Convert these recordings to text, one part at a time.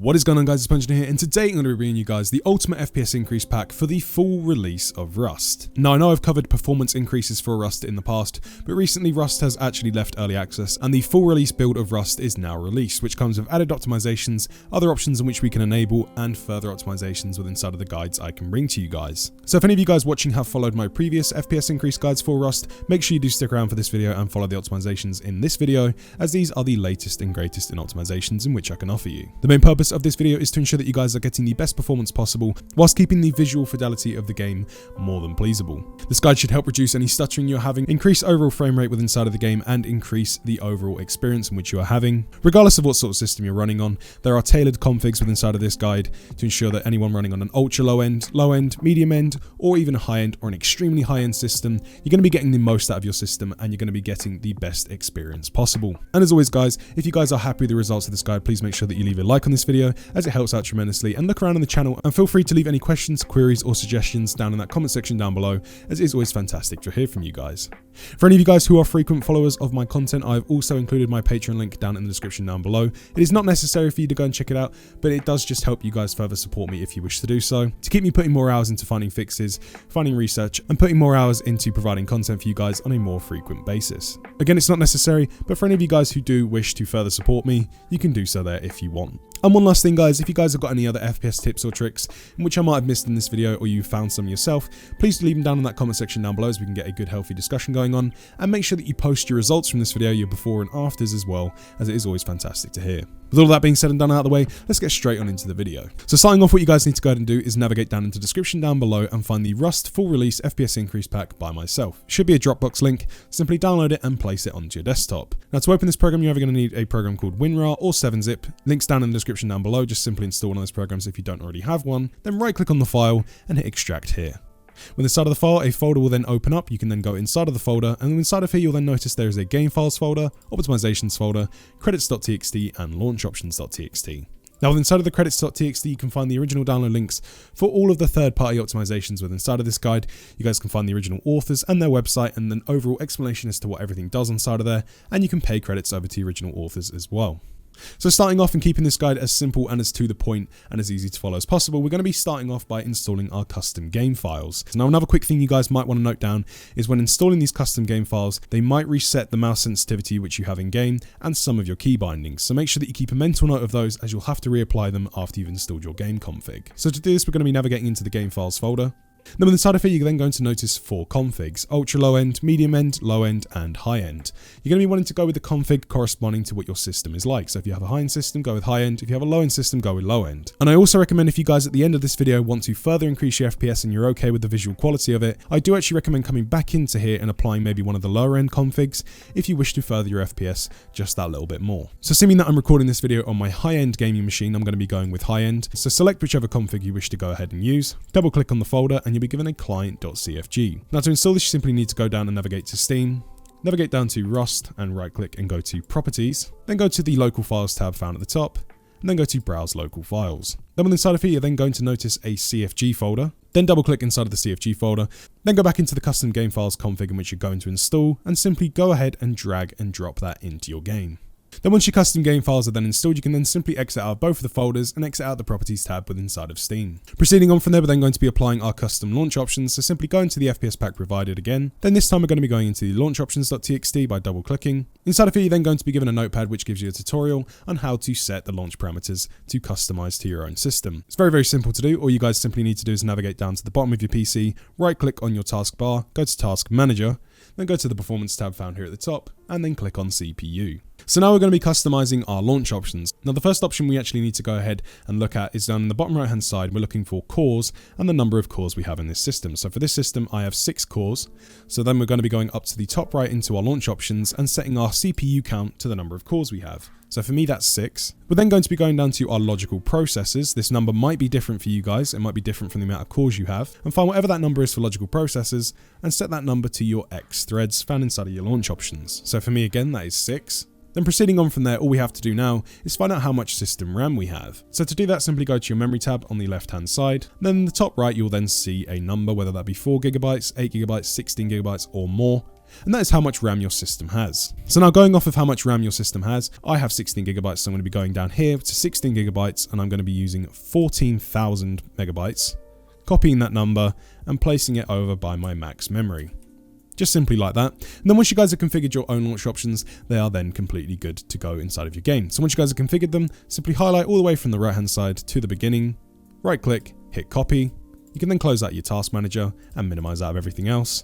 What is going on, guys? It's Panjno here, and today I'm going to be bringing you guys the Ultimate FPS increase pack for the full release of Rust. Now, I know I've covered performance increases for Rust in the past, but recently Rust has actually left early access, and the full release build of Rust is now released, which comes with added optimizations, other options in which we can enable, and further optimizations within inside of the guides I can bring to you guys. So if any of you guys watching have followed my previous FPS increase guides for Rust, make sure you do stick around for this video and follow the optimizations in this video, as these are the latest and greatest in optimizations in which I can offer you. The main purpose of this video is to ensure that you guys are getting the best performance possible whilst keeping the visual fidelity of the game more than pleasable. This guide should help reduce any stuttering you're having, increase overall frame rate within inside of the game, and increase the overall experience in which you are having. Regardless of what sort of system you're running on, there are tailored configs within inside of this guide to ensure that anyone running on an ultra low end, medium end, or even a high end or an extremely high end system, you're going to be getting the most out of your system and you're going to be getting the best experience possible. And as always, guys, if you guys are happy with the results of this guide, please make sure that you leave a like on this video, as it helps out tremendously, and look around on the channel and feel free to leave any questions, queries, or suggestions down in that comment section down below, as it is always fantastic to hear from you guys. For any of you guys who are frequent followers of my content, I've also included my Patreon link down in the description down below. It is not necessary for you to go and check it out, but it does just help you guys further support me if you wish to do so, to keep me putting more hours into finding fixes, finding research, and putting more hours into providing content for you guys on a more frequent basis. Again, it's not necessary, but for any of you guys who do wish to further support me, you can do so there if you want. And one last thing, guys, if you guys have got any other FPS tips or tricks in which I might have missed in this video, or you found some yourself, please leave them down in that comment section down below, so we can get a good healthy discussion going on, and make sure that you post your results from this video, your before and afters as well, as it is always fantastic to hear. With all that being said and done out of the way, let's get straight on into the video. So starting off, what you guys need to go ahead and do is navigate down into the description down below and find the Rust full release FPS increase pack by myself. It should be a Dropbox link. Simply download it and place it onto your desktop. Now, to open this program, you're either going to need a program called WinRAR or 7-zip. Links down in the description down below. Just simply install one of those programs if you don't already have one. Then right click on the file and hit extract here. When inside of the file, a folder will then open up. You can then go inside of the folder, and inside of here you'll then notice there is a game files folder, optimizations folder, credits.txt, and launch options.txt. Now, inside of the credits.txt, you can find the original download links for all of the third-party optimizations within inside of this guide. You guys can find the original authors and their website, and an overall explanation as to what everything does inside of there, and you can pay credits over to the original authors as well. So starting off and keeping this guide as simple and as to the point and as easy to follow as possible, we're going to be starting off by installing our custom game files. Now, another quick thing you guys might want to note down is when installing these custom game files, they might reset the mouse sensitivity which you have in game and some of your key bindings. So make sure that you keep a mental note of those, as you'll have to reapply them after you've installed your game config. So to do this, we're going to be navigating into the game files folder. Then inside of here, you're then going to notice 4 configs: ultra low end, medium end, low end, and high end. You're going to be wanting to go with the config corresponding to what your system is like. So if you have a high end system, go with high end. If you have a low end system, go with low end. And I also recommend, if you guys at the end of this video want to further increase your FPS and you're okay with the visual quality of it, I do actually recommend coming back into here and applying maybe one of the lower end configs if you wish to further your FPS just that little bit more. So assuming that I'm recording this video on my high end gaming machine, I'm going to be going with high end. So select whichever config you wish to go ahead and use, double click on the folder, and you'll be given a client.cfg. Now, to install this, you simply need to go down and navigate to Steam, navigate down to Rust, and right click and go to Properties, then go to the Local Files tab found at the top, and then go to Browse Local Files. Then on the inside of here, you're then going to notice a CFG folder, then double click inside of the CFG folder, then go back into the custom game files config in which you're going to install, and simply go ahead and drag and drop that into your game. Then once your custom game files are then installed, you can then simply exit out of both of the folders and exit out the properties tab within inside of Steam. Proceeding on from there, we're then going to be applying our custom launch options, so simply go into the FPS pack provided again. Then this time we're going to be going into the launch options.txt by double clicking. Inside of here, you're then going to be given a notepad which gives you a tutorial on how to set the launch parameters to customize to your own system. It's very, very simple to do. All you guys simply need to do is navigate down to the bottom of your PC, right click on your taskbar, go to Task Manager, then go to the Performance tab found here at the top, and then click on CPU. So now we're going to be customizing our launch options. Now, the first option we actually need to go ahead and look at is down in the bottom right hand side. We're looking for cores and the number of cores we have in this system. So for this system, I have 6 cores. So then we're going to be going up to the top right into our launch options and setting our CPU count to the number of cores we have. So for me, that's 6. We're then going to be going down to our logical processors. This number might be different for you guys. It might be different from the amount of cores you have. And find whatever that number is for logical processors and set that number to your X threads found inside of your launch options. So for me, again, that is 6. Then proceeding on from there, all we have to do now is find out how much system RAM we have. So to do that, simply go to your memory tab on the left hand side. Then in the top right, you'll then see a number, whether that be 4 GB, 8 GB, 16 GB or more. and that is how much RAM your system has. So now going off of how much RAM your system has, I have 16 gigabytes, so I'm going to be going down here to 16 gigabytes, and I'm going to be using 14,000 megabytes, copying that number and placing it over by my max memory. Just simply like that. And then once you guys have configured your own launch options, they are then completely good to go inside of your game. So once you guys have configured them, simply highlight all the way from the right hand side to the beginning, right click, hit copy. You can then close out your task manager and minimize out of everything else.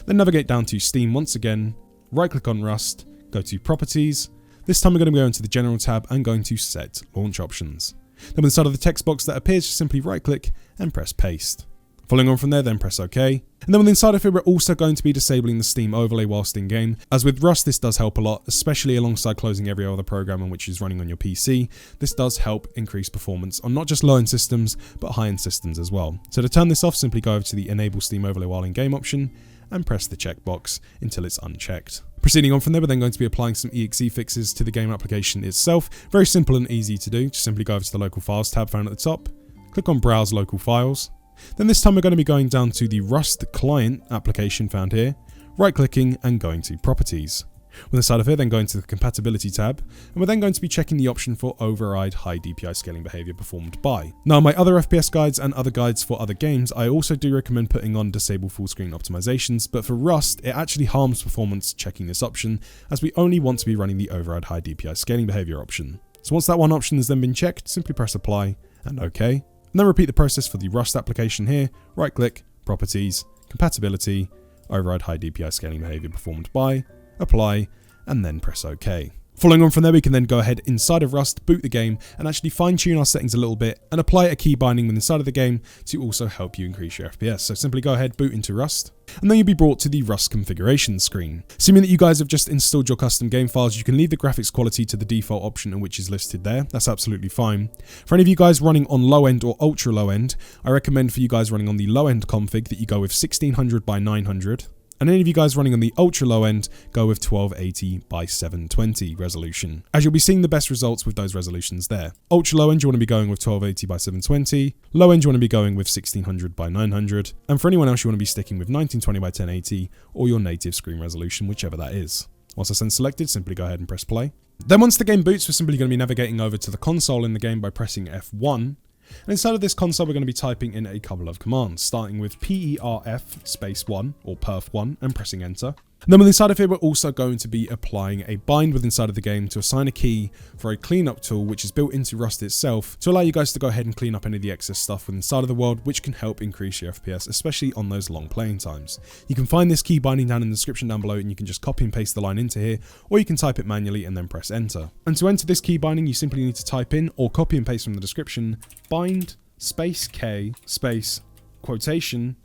Then navigate down to Steam once again, right click on Rust, go to properties. This time we're going to go into the general tab and going to set launch options. Then inside of the text box that appears, just simply right click and press paste. Following on from there, then press OK. And then inside of here, we're also going to be disabling the Steam overlay whilst in game. As with Rust, this does help a lot, especially alongside closing every other program on which is running on your PC. This does help increase performance on not just low-end systems, but high-end systems as well. So to turn this off, simply go over to the Enable Steam Overlay while in game option and press the checkbox until it's unchecked. Proceeding on from there, we're then going to be applying some exe fixes to the game application itself. Very simple and easy to do. Just simply go over to the Local Files tab found at the top, click on Browse Local Files. Then this time we're going to be going down to the Rust client application found here, right clicking and going to Properties. With inside of here, then going to the Compatibility tab, and we're then going to be checking the option for Override High DPI Scaling Behavior Performed By. Now, my other FPS guides and other guides for other games, I also do recommend putting on Disable Full Screen Optimizations, but for Rust, it actually harms performance checking this option, as we only want to be running the Override High DPI Scaling Behavior option. So once that one option has then been checked, simply press Apply and OK. And then repeat the process for the Rust application here, right click, Properties, Compatibility, Override High DPI Scaling Behavior Performed By, Apply, and then press OK. Following on from there, we can then go ahead inside of Rust, boot the game, and actually fine tune our settings a little bit and apply a key binding within inside of the game to also help you increase your FPS. So simply go ahead, boot into Rust, and then you'll be brought to the Rust configuration screen. Assuming that you guys have just installed your custom game files, you can leave the graphics quality to the default option in which is listed there. That's absolutely fine. For any of you guys running on low end or ultra low end, I recommend for you guys running on the low end config that you go with 1600 by 900. And any of you guys running on the ultra low end, go with 1280 by 720 resolution, as you'll be seeing the best results with those resolutions there. Ultra low end, you want to be going with 1280 by 720. Low end, you want to be going with 1600 by 900. And for anyone else, you want to be sticking with 1920 by 1080 or your native screen resolution, whichever that is. Once that's then selected, simply go ahead and press play. Then once the game boots, we're simply going to be navigating over to the console in the game by pressing F1. And inside of this console, we're going to be typing in a couple of commands, starting with perf space 1 or perf1 and pressing enter. And then inside of here, we're also going to be applying a bind with inside of the game to assign a key for a cleanup tool, which is built into Rust itself to allow you guys to go ahead and clean up any of the excess stuff within inside of the world, which can help increase your FPS, especially on those long playing times. You can find this key binding down in the description down below, and you can just copy and paste the line into here, or you can type it manually and then press enter. And to enter this key binding, you simply need to type in or copy and paste from the description, bind space K space quotation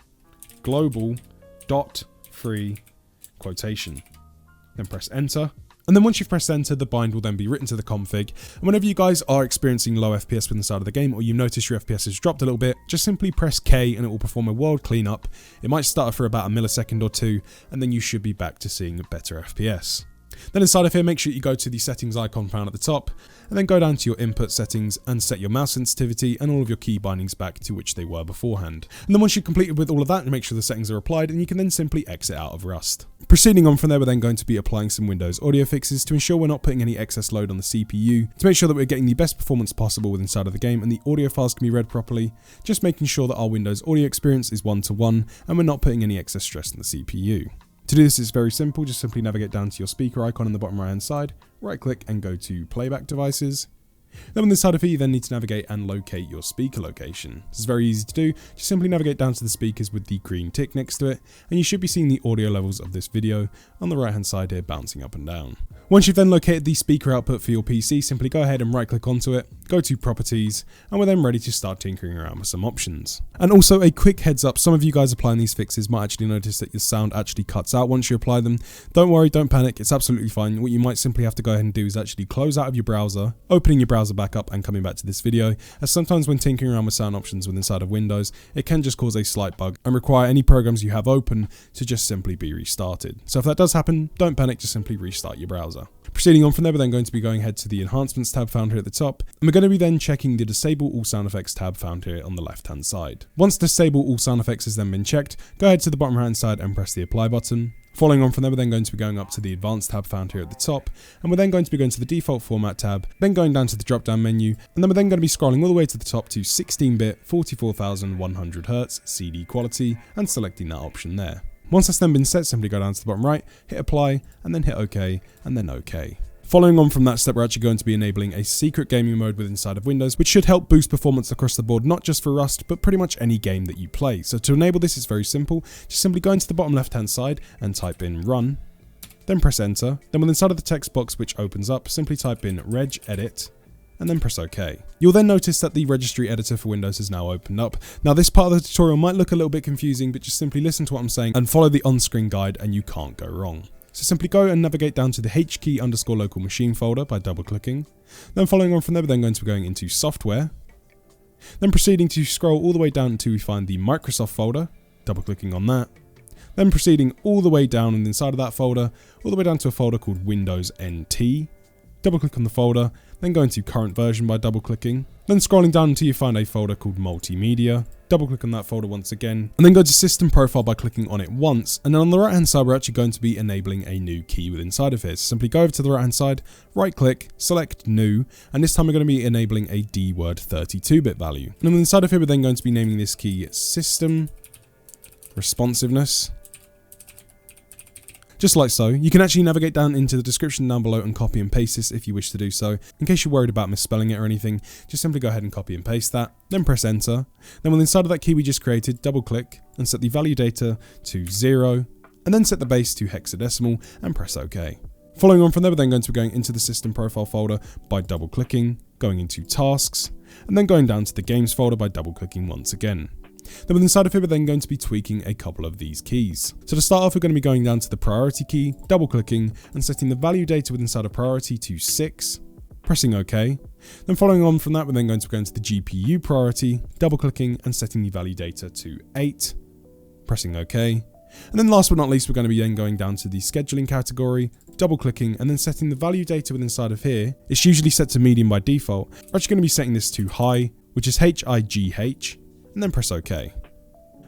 global dot free quotation. Then press enter. And then once you've pressed enter, the bind will then be written to the config. And whenever you guys are experiencing low FPS within the side of the game, or you notice your FPS has dropped a little bit, just simply press K and it will perform a world cleanup. It might stutter for about a millisecond or two, and then you should be back to seeing a better FPS. Then inside of here, make sure you go to the settings icon found at the top, and then go down to your input settings and set your mouse sensitivity and all of your key bindings back to which they were beforehand. And then once you've completed with all of that, make sure the settings are applied, and you can then simply exit out of Rust. Proceeding on from there, we're then going to be applying some Windows audio fixes to ensure we're not putting any excess load on the CPU, to make sure that we're getting the best performance possible within inside of the game and the audio files can be read properly, just making sure that our Windows audio experience is one-to-one and we're not putting any excess stress on the CPU. To do this, it's very simple. Just simply navigate down to your speaker icon in the bottom right hand side, right click and go to playback devices. Then on this side of here, you then need to navigate and locate your speaker location. This is very easy to do. Just simply navigate down to the speakers with the green tick next to it, and you should be seeing the audio levels of this video on the right hand side here bouncing up and down. Once you've then located the speaker output for your PC, simply go ahead and right click onto it, go to properties, and we're then ready to start tinkering around with some options. And also a quick heads up, some of you guys applying these fixes might actually notice that your sound actually cuts out once you apply them. Don't worry, don't panic, it's absolutely fine. What you might simply have to go ahead and do is actually close out of your browser, opening your browser back up and coming back to this video, as sometimes when tinkering around with sound options within inside of Windows, it can just cause a slight bug and require any programs you have open to just simply be restarted. So if that does happen, don't panic, just simply restart your browser. Proceeding on from there, we're then going to be going ahead to the Enhancements tab found here at the top, and we're going to be then checking the Disable All Sound Effects tab found here on the left hand side. Once Disable All Sound Effects has then been checked, go ahead to the bottom right hand side and press the Apply button. Following on from there, we're then going to be going up to the Advanced tab found here at the top, and we're then going to be going to the Default Format tab, then going down to the drop-down menu, and then we're then going to be scrolling all the way to the top to 16-bit 44,100 Hz CD quality, and selecting that option there. Once that's then been set, simply go down to the bottom right, hit Apply, and then hit OK, and then OK. Following on from that step, we're actually going to be enabling a secret gaming mode within inside of Windows, which should help boost performance across the board, not just for Rust, but pretty much any game that you play. So to enable this, it's very simple. Just simply go into the bottom left-hand side and type in run, then press enter. Then within inside of the text box which opens up, simply type in regedit, and then press OK. You'll then notice that the registry editor for Windows has now opened up. Now this part of the tutorial might look a little bit confusing, but just simply listen to what I'm saying and follow the on-screen guide and you can't go wrong. So simply go and navigate down to the HKey_local machine folder by double clicking. Then following on from there, we're then going to be going into software. Then proceeding to scroll all the way down until we find the Microsoft folder, double clicking on that. Then proceeding all the way down and inside of that folder, all the way down to a folder called Windows NT. Double click on the folder, then go into current version by double clicking. Then scrolling down until you find a folder called multimedia. Double click on that folder once again, and then go to system profile by clicking on it once. And then on the right hand side, we're actually going to be enabling a new key within inside of here. So simply go over to the right hand side, right click, select new, and this time we're going to be enabling a D word 32-bit value. And then inside of here, we're then going to be naming this key system responsiveness. Just like so. You can actually navigate down into the description down below and copy and paste this if you wish to do so. In case you're worried about misspelling it or anything, just simply go ahead and copy and paste that, then press enter. Then within inside of that key we just created, double click and set the value data to 0, and then set the base to hexadecimal and press OK. Following on from there, we're then going to be going into the system profile folder by double clicking, going into tasks, and then going down to the games folder by double clicking once again. Then within inside of here, we're then going to be tweaking a couple of these keys. So to start off, we're going to be going down to the priority key, double clicking and setting the value data within inside of priority to 6, pressing OK. Then following on from that, we're then going to go into the GPU priority, double clicking and setting the value data to 8, pressing OK. And then last but not least, we're going to be then going down to the scheduling category, double clicking and then setting the value data within inside of here. It's usually set to medium by default. We're actually going to be setting this to high, which is HIGH. And then press OK.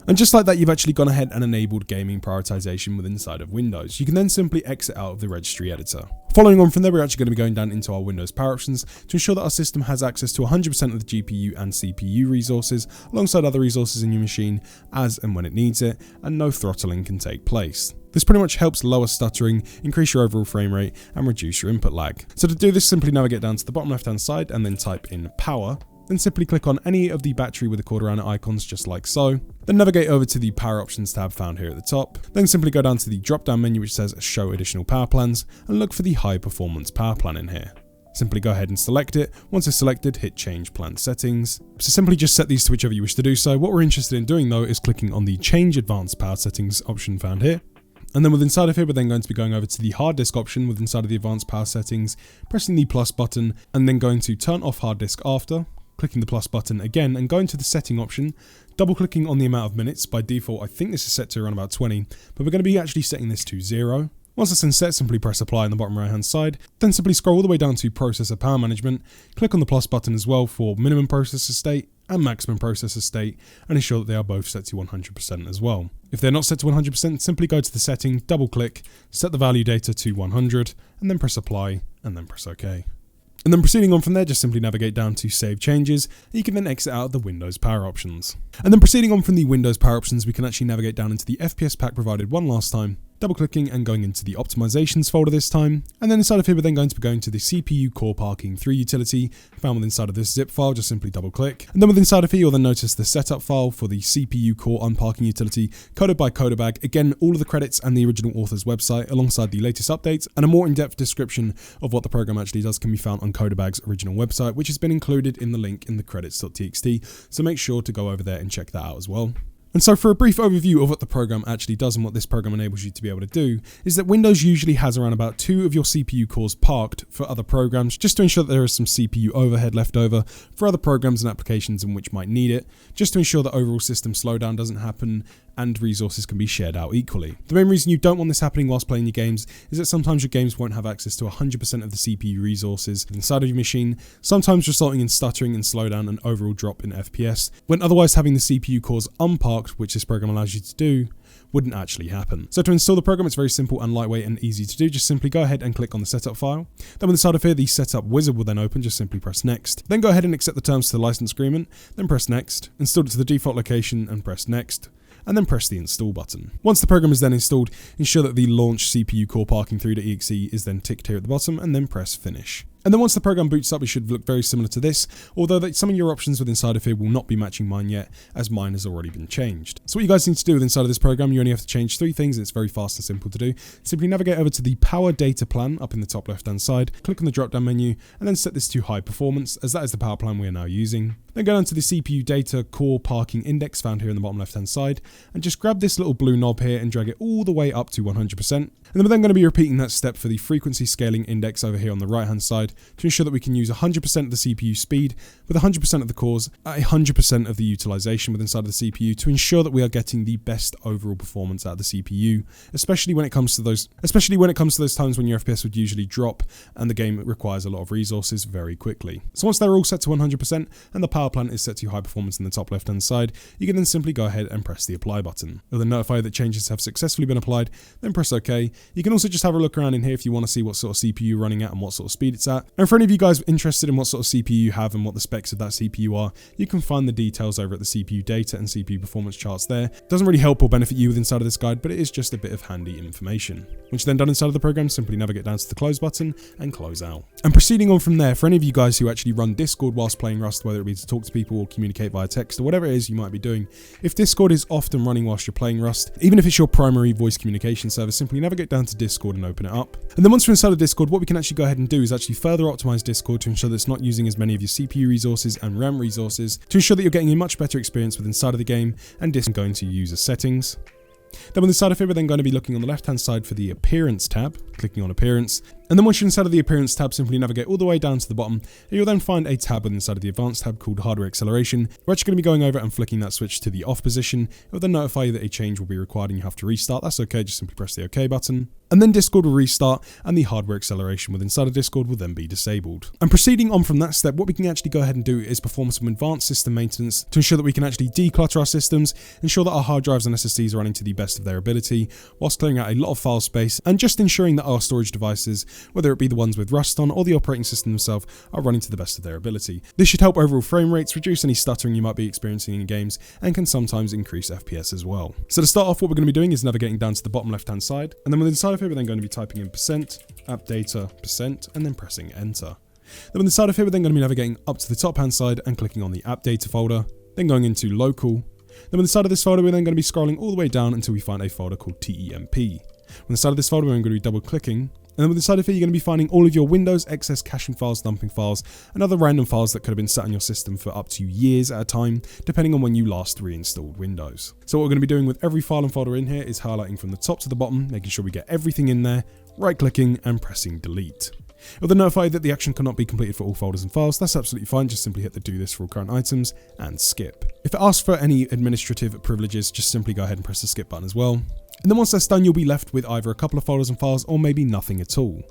And just like that, you've actually gone ahead and enabled gaming prioritization within inside of Windows. You can then simply exit out of the registry editor. Following on from there, we're actually going to be going down into our Windows power options to ensure that our system has access to 100% of the GPU and CPU resources alongside other resources in your machine as and when it needs it, and no throttling can take place. This pretty much helps lower stuttering, increase your overall frame rate, and reduce your input lag. So to do this, simply navigate down to the bottom left hand side and then type in power. Then simply click on any of the battery with the cord around it icons just like so. Then navigate over to the power options tab found here at the top. Then simply go down to the drop down menu which says show additional power plans and look for the high performance power plan in here. Simply go ahead and select it. Once it's selected, hit change plan settings. So simply just set these to whichever you wish to do so. What we're interested in doing though is clicking on the change advanced power settings option found here. And then within inside of here, we're then going to be going over to the hard disk option within inside of the advanced power settings, pressing the plus button and then going to turn off hard disk after. Clicking the plus button again and going to the setting option, double clicking on the amount of minutes. By default, I think this is set to around about 20, but we're going to be actually setting this to 0. Once it's then set, simply press apply on the bottom right hand side, then simply scroll all the way down to processor power management, click on the plus button as well for minimum processor state and maximum processor state, and ensure that they are both set to 100% as well. If they're not set to 100%, simply go to the setting, double click, set the value data to 100, and then press apply, and then press OK. And then proceeding on from there, just simply navigate down to save changes, and you can then exit out of the Windows power options. And then proceeding on from the Windows power options, we can actually navigate down into the FPS pack provided one last time, double clicking and going into the optimizations folder this time. And then inside of here, we're then going to be going to the CPU core parking 3 utility found within inside of this zip file. Just simply double click. And then within inside of here, you'll then notice the setup file for the CPU core unparking utility coded by Codebag. Again, all of the credits and the original author's website alongside the latest updates and a more in-depth description of what the program actually does can be found on Codebag's original website, which has been included in the link in the credits.txt. So make sure to go over there and check that out as well. And so for a brief overview of what the program actually does and what this program enables you to be able to do, is that Windows usually has around about 2 of your CPU cores parked for other programs, just to ensure that there is some CPU overhead left over for other programs and applications in which might need it, just to ensure that overall system slowdown doesn't happen and resources can be shared out equally. The main reason you don't want this happening whilst playing your games is that sometimes your games won't have access to 100% of the CPU resources inside of your machine, sometimes resulting in stuttering and slowdown and overall drop in FPS, when otherwise having the CPU cores unparked, which this program allows you to do, wouldn't actually happen. So to install the program, it's very simple and lightweight and easy to do. Just simply go ahead and click on the setup file. Then on the side of here, the setup wizard will then open. Just simply press next. Then go ahead and accept the terms to the license agreement. Then press next. Install it to the default location and press next. And then press the install button. Once the program is then installed, ensure that the launch CPU core parking through.exe is then ticked here at the bottom, and then press finish. And then once the program boots up, it should look very similar to this, although some of your options with inside of here will not be matching mine yet, as mine has already been changed. So what you guys need to do with inside of this program, you only have to change 3 things, and it's very fast and simple to do. Simply navigate over to the power data plan up in the top left hand side, click on the drop down menu, and then set this to high performance, as that is the power plan we are now using. Then go down to the CPU data core parking index found here in the bottom left hand side, and just grab this little blue knob here and drag it all the way up to 100%. And then we're then going to be repeating that step for the frequency scaling index over here on the right hand side to ensure that we can use 100% of the CPU speed with 100% of the cores at 100% of the utilization within inside of the CPU to ensure that we are getting the best overall performance out of the CPU, especially when it comes to those times when your FPS would usually drop and the game requires a lot of resources very quickly. So once they're all set to 100% and the power plan is set to high performance in the top left hand side, you can then simply go ahead and press the apply button. It'll then notify you that changes have successfully been applied, then press OK. You can also just have a look around in here if you want to see what sort of CPU you're running at and what sort of speed it's at. And for any of you guys interested in what sort of CPU you have and what the specs of that CPU are, you can find the details over at the CPU data and CPU performance charts there. It doesn't really help or benefit you with inside of this guide, but it is just a bit of handy information. Once you're then done inside of the program, simply navigate down to the close button and close out. And proceeding on from there, for any of you guys who actually run Discord whilst playing Rust, whether it be to talk to people or communicate via text or whatever it is you might be doing, if Discord is often running whilst you're playing Rust, even if it's your primary voice communication service, simply navigate down to Discord and open it up. And then once we're inside of Discord, what we can actually go ahead and do is actually further optimize Discord to ensure that it's not using as many of your CPU resources and RAM resources to ensure that you're getting a much better experience with inside of the game, and Discord going to user settings. Then on the side of here, we're then going to be looking on the left hand side for the appearance tab, clicking on appearance. And then once you're inside of the appearance tab, simply navigate all the way down to the bottom, and you'll then find a tab inside of the advanced tab called hardware acceleration. We're actually going to be going over and flicking that switch to the off position. It will then notify you that a change will be required and you have to restart. That's okay, just simply press the OK button. And then Discord will restart and the hardware acceleration within inside of Discord will then be disabled. And proceeding on from that step, what we can actually go ahead and do is perform some advanced system maintenance to ensure that we can actually declutter our systems, ensure that our hard drives and SSDs are running to the best of their ability, whilst clearing out a lot of file space, and just ensuring that our storage devices, whether it be the ones with Rust on or the operating system themselves, are running to the best of their ability. This should help overall frame rates, reduce any stuttering you might be experiencing in games, and can sometimes increase FPS as well. So to start off, what we're going to be doing is navigating down to the bottom left hand side, and then within inside of here, we're then going to be typing in %appdata%, and then pressing enter. Then on the side of here, we're then going to be navigating up to the top hand side and clicking on the app data folder, then going into local. Then on the side of this folder, we're then going to be scrolling all the way down until we find a folder called TEMP. On the side of this folder, we're going to be double clicking. And then with the side of here, you're going to be finding all of your Windows excess caching files, dumping files, and other random files that could have been sat on your system for up to years at a time, depending on when you last reinstalled Windows. So what we're going to be doing with every file and folder in here is highlighting from the top to the bottom, making sure we get everything in there, right-clicking and pressing delete. It will then notify you that the action cannot be completed for all folders and files. That's absolutely fine, just simply hit the do this for all current items and skip. If it asks for any administrative privileges, just simply go ahead and press the skip button as well. And then once that's done, you'll be left with either a couple of folders and files or maybe nothing at all.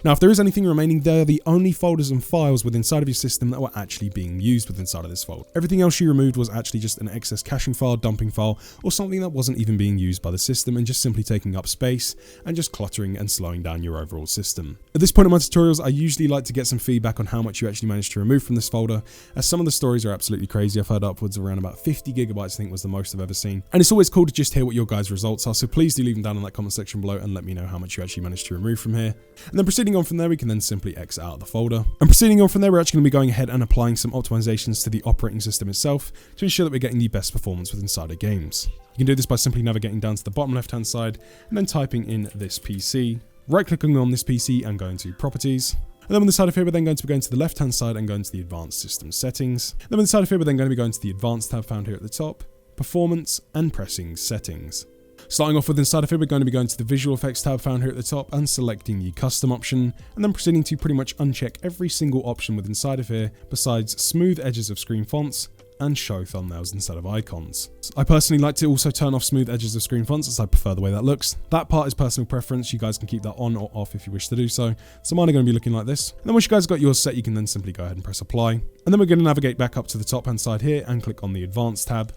Now, if there is anything remaining, they're the only folders and files within inside of your system that were actually being used within inside of this folder. Everything else you removed was actually just an excess caching file, dumping file, or something that wasn't even being used by the system and just simply taking up space and just cluttering and slowing down your overall system. At this point in my tutorials, I usually like to get some feedback on how much you actually managed to remove from this folder, as some of the stories are absolutely crazy. I've heard upwards of around about 50 gigabytes, I think was the most I've ever seen. And it's always cool to just hear what your guys' results are, so please do leave them down in that comment section below and let me know how much you actually managed to remove from here. And then proceeding on from there, we can then simply exit out of the folder. And proceeding on from there, we're actually going to be going ahead and applying some optimizations to the operating system itself to ensure that we're getting the best performance with inside of games. You can do this by simply navigating down to the bottom left hand side and then typing in this PC, right clicking on this PC and going to properties. And then on the side of here, we're then going to be going to the left hand side and going to the advanced system settings. And then on the side of here, we're then going to be going to the advanced tab found here at the top, performance and pressing settings. Starting off with inside of here, we're going to be going to the visual effects tab found here at the top and selecting the custom option, and then proceeding to pretty much uncheck every single option with inside of here besides smooth edges of screen fonts and show thumbnails instead of icons. I personally like to also turn off smooth edges of screen fonts as I prefer the way that looks. That part is personal preference. You guys can keep that on or off if you wish to do so. So mine are going to be looking like this. And then once you guys got yours set, you can then simply go ahead and press apply. And then we're going to navigate back up to the top hand side here and click on the advanced tab.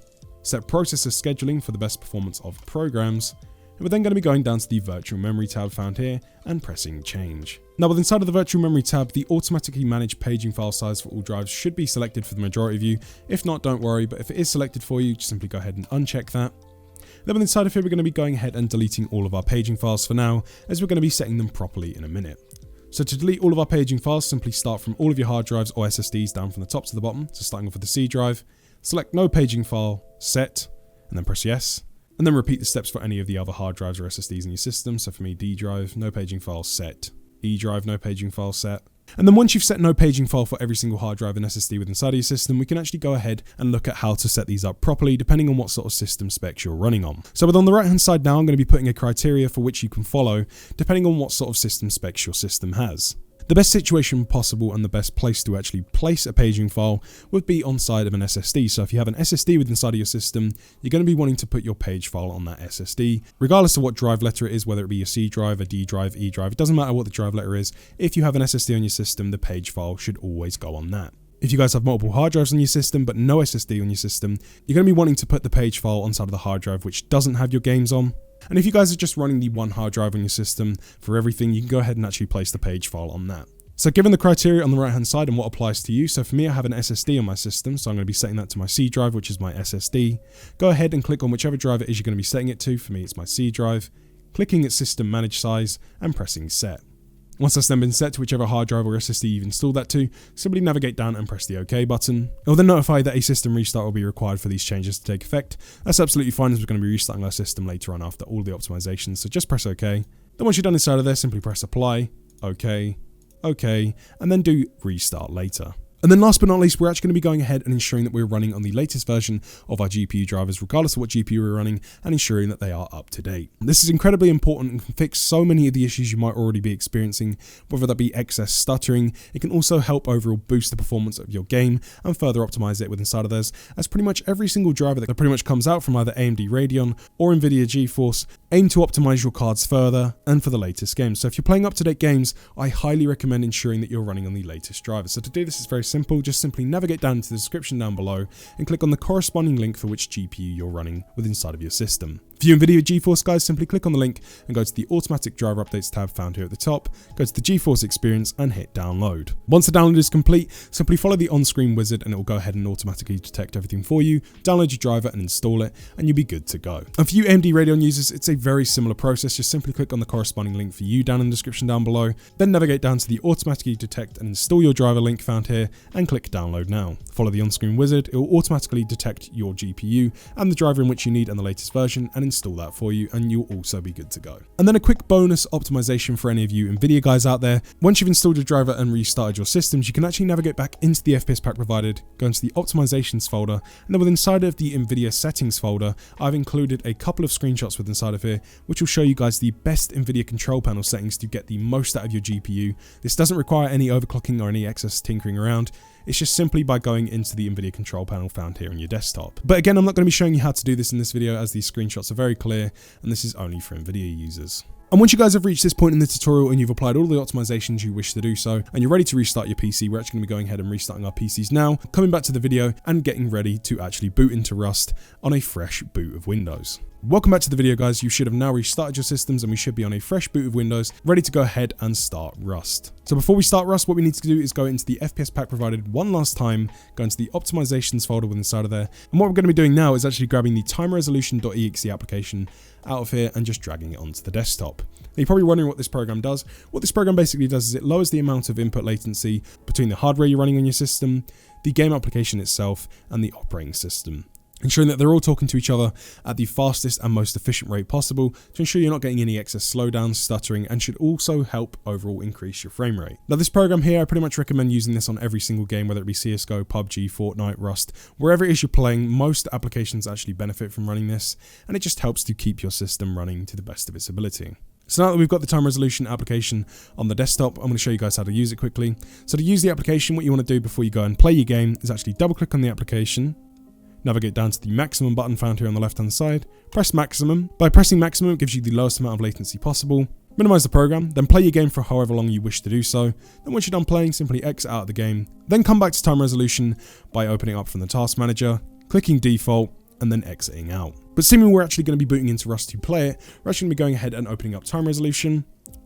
set processor scheduling for the best performance of programs, and we're then going to be going down to the virtual memory tab found here and pressing change. Now with inside of the virtual memory tab, the automatically managed paging file size for all drives should be selected for the majority of you. If not, don't worry, but if it is selected for you, just simply go ahead and uncheck that. Then with inside of here, we're going to be going ahead and deleting all of our paging files for now, as we're going to be setting them properly in a minute. So to delete all of our paging files, simply start from all of your hard drives or SSDs down from the top to the bottom. So starting off with the C drive, select no paging file, set, and then press yes. And then repeat the steps for any of the other hard drives or SSDs in your system. So for me, D drive, no paging file, set. E drive, no paging file, set. And then once you've set no paging file for every single hard drive and SSD within inside of your system, we can actually go ahead and look at how to set these up properly depending on what sort of system specs you're running on. So on the right hand side now, I'm going to be putting a criteria for which you can follow depending on what sort of system specs your system has. The best situation possible and the best place to actually place a paging file would be on side of an SSD. So if you have an SSD within inside of your system, you're going to be wanting to put your page file on that SSD, regardless of what drive letter it is, whether it be a C drive, a D drive, E drive, it doesn't matter what the drive letter is. If you have an SSD on your system, the page file should always go on that. If you guys have multiple hard drives on your system, but no SSD on your system, you're going to be wanting to put the page file on side of the hard drive which doesn't have your games on. And if you guys are just running the one hard drive on your system for everything, you can go ahead and actually place the page file on that. So given the criteria on the right hand side and what applies to you, so for me I have an SSD on my system, so I'm going to be setting that to my C drive, which is my SSD. Go ahead and click on whichever drive it is you're going to be setting it to. For me it's my C drive, clicking at system manage size and pressing set. Once that's then been set to whichever hard drive or SSD you've installed that to, simply navigate down and press the OK button. It will then notify that a system restart will be required for these changes to take effect. That's absolutely fine, as we're going to be restarting our system later on after all the optimizations, so just press OK. Then once you're done inside of there, simply press apply, OK, OK, and then do restart later. And then last but not least, we're actually going to be going ahead and ensuring that we're running on the latest version of our GPU drivers, regardless of what GPU we're running, and ensuring that they are up to date. This is incredibly important and can fix so many of the issues you might already be experiencing, whether that be excess stuttering. It can also help overall boost the performance of your game and further optimize it with inside of theirs, as pretty much every single driver that pretty much comes out from either AMD Radeon or Nvidia GeForce aim to optimize your cards further and for the latest games. So if you're playing up-to-date games, I highly recommend ensuring that you're running on the latest drivers. So to do this is very simple. Just simply navigate down to the description down below and click on the corresponding link for which GPU you're running with inside of your system. For you Nvidia GeForce guys, simply click on the link and go to the automatic driver updates tab found here at the top, go to the GeForce experience and hit download. Once the download is complete, simply follow the on-screen wizard and it will go ahead and automatically detect everything for you, download your driver and install it, and you'll be good to go. And for you AMD Radeon users, it's a very similar process. Just simply click on the corresponding link for you down in the description down below, then navigate down to the automatically detect and install your driver link found here and click download now. Follow the on-screen wizard, it will automatically detect your GPU and the driver in which you need and the latest version and install that for you, and you'll also be good to go. And then a quick bonus optimization for any of you Nvidia guys out there. Once you've installed your driver and restarted your systems, you can actually navigate back into the FPS pack provided, go into the optimizations folder, and then with inside of the Nvidia settings folder, I've included a couple of screenshots with inside of here, which will show you guys the best Nvidia control panel settings to get the most out of your GPU. This doesn't require any overclocking or any excess tinkering around. It's just simply by going into the Nvidia control panel found here on your desktop. But again, I'm not going to be showing you how to do this in this video, as these screenshots are very clear and this is only for Nvidia users. And once you guys have reached this point in the tutorial and you've applied all the optimizations you wish to do so, and you're ready to restart your PC, we're actually going to be going ahead and restarting our PCs now, coming back to the video and getting ready to actually boot into Rust on a fresh boot of Windows. Welcome back to the video guys. You should have now restarted your systems and we should be on a fresh boot of Windows, ready to go ahead and start Rust. So before we start Rust, what we need to do is go into the FPS pack provided one last time, go into the optimizations folder within inside of there, and what we're going to be doing now is actually grabbing the timeresolution.exe application out of here and just dragging it onto the desktop. Now you're probably wondering what this program does. What this program basically does is it lowers the amount of input latency between the hardware you're running on your system, the game application itself, and the operating system, ensuring that they're all talking to each other at the fastest and most efficient rate possible to ensure you're not getting any excess slowdowns, stuttering, and should also help overall increase your frame rate. Now this program here, I pretty much recommend using this on every single game, whether it be CSGO, PUBG, Fortnite, Rust, wherever it is you're playing. Most applications actually benefit from running this, and it just helps to keep your system running to the best of its ability. So now that we've got the time resolution application on the desktop, I'm going to show you guys how to use it quickly. So to use the application, what you want to do before you go and play your game is actually double click on the application, navigate down to the maximum button found here on the left hand side, press maximum. By pressing maximum, it gives you the lowest amount of latency possible. Minimize the program, then play your game for however long you wish to do so. Then once you're done playing, simply exit out of the game. Then come back to time resolution by opening up from the task manager, clicking default, and then exiting out. But assuming we're actually going to be booting into Rust to play it, we're actually going to be going ahead and opening up time resolution,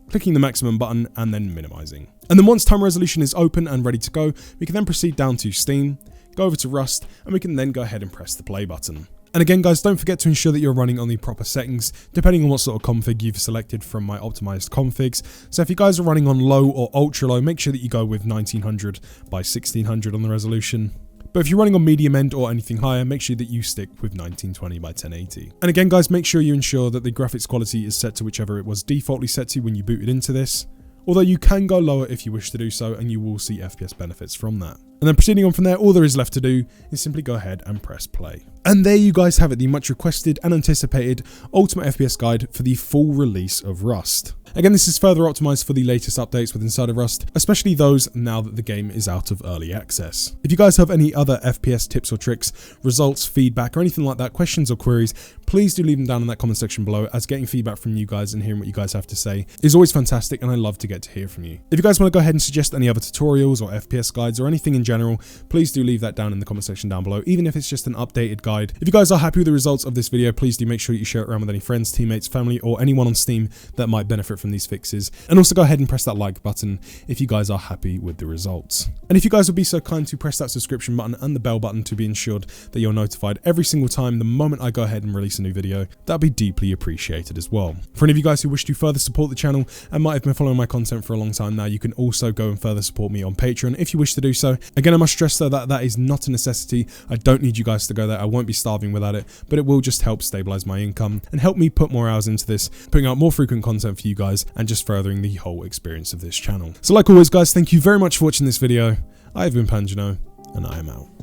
clicking the maximum button, and then minimizing. And then once time resolution is open and ready to go, we can then proceed down to Steam, go over to Rust, and we can then go ahead and press the play button. And again guys, don't forget to ensure that you're running on the proper settings, depending on what sort of config you've selected from my optimized configs. So if you guys are running on low or ultra low, make sure that you go with 1900 by 1600 on the resolution. But if you're running on medium end or anything higher, make sure that you stick with 1920 by 1080. And again guys, make sure you ensure that the graphics quality is set to whichever it was defaultly set to when you booted into this. Although you can go lower if you wish to do so, and you will see FPS benefits from that. And then proceeding on from there, all there is left to do is simply go ahead and press play. And there you guys have it, the much requested and anticipated Ultimate FPS guide for the full release of Rust. Again, this is further optimized for the latest updates with inside of Rust, especially those now that the game is out of early access. If you guys have any other FPS tips or tricks, results, feedback, or anything like that, questions or queries, please do leave them down in that comment section below, as getting feedback from you guys and hearing what you guys have to say is always fantastic, and I love to get to hear from you. If you guys want to go ahead and suggest any other tutorials or FPS guides or anything in general, please do leave that down in the comment section down below, even if it's just an updated guide. If you guys are happy with the results of this video, please do make sure you share it around with any friends, teammates, family, or anyone on Steam that might benefit from these fixes. And also go ahead and press that like button if you guys are happy with the results. And if you guys would be so kind to press that subscription button and the bell button to be ensured that you're notified every single time the moment I go ahead and release a new video, that'd be deeply appreciated as well. For any of you guys who wish to further support the channel and might have been following my content for a long time now, you can also go and further support me on Patreon if you wish to do so. Again, I must stress though that that is not a necessity. I don't need you guys to go there. I won't be starving without it, but it will just help stabilize my income and help me put more hours into this, putting out more frequent content for you guys and just furthering the whole experience of this channel. So like always guys, thank you very much for watching this video. I have been Panjno, and I am out.